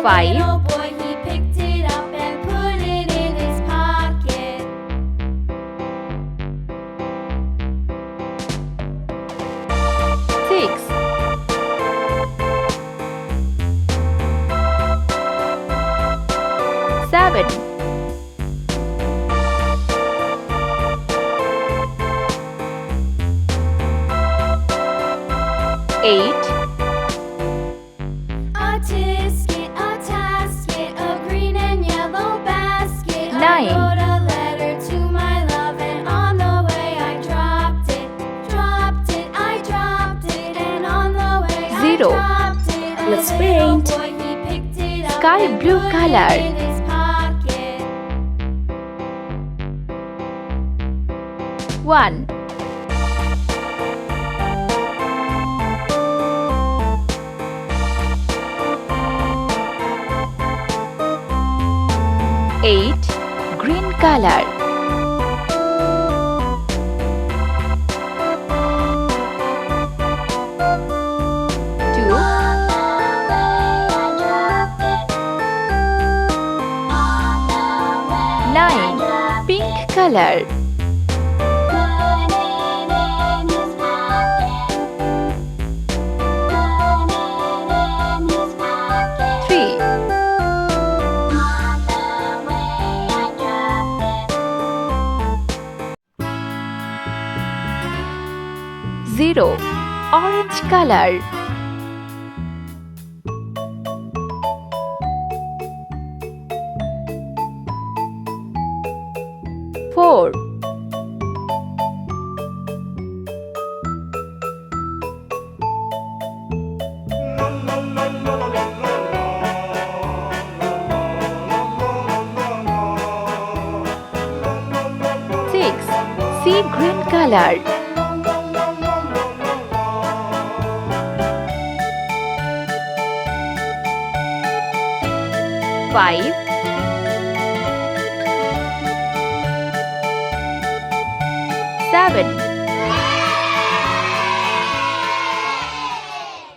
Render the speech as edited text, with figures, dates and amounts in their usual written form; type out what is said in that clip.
5, little boy, he picked it up and put it in his pocket. 6, 7, 8, A tisket, a tasket, a green and yellow basket. 9. I wrote a letter to my love, and on the way I dropped it. Dropped it, I dropped it, and on the way I 0. dropped it. A Let's little paint. boy, he picked it up Sky and blue put color. it in his pocket. 1, 8, green color. 2, 9, pink color. 3, 0, orange color. 4, 6, sea green color. 5, 7,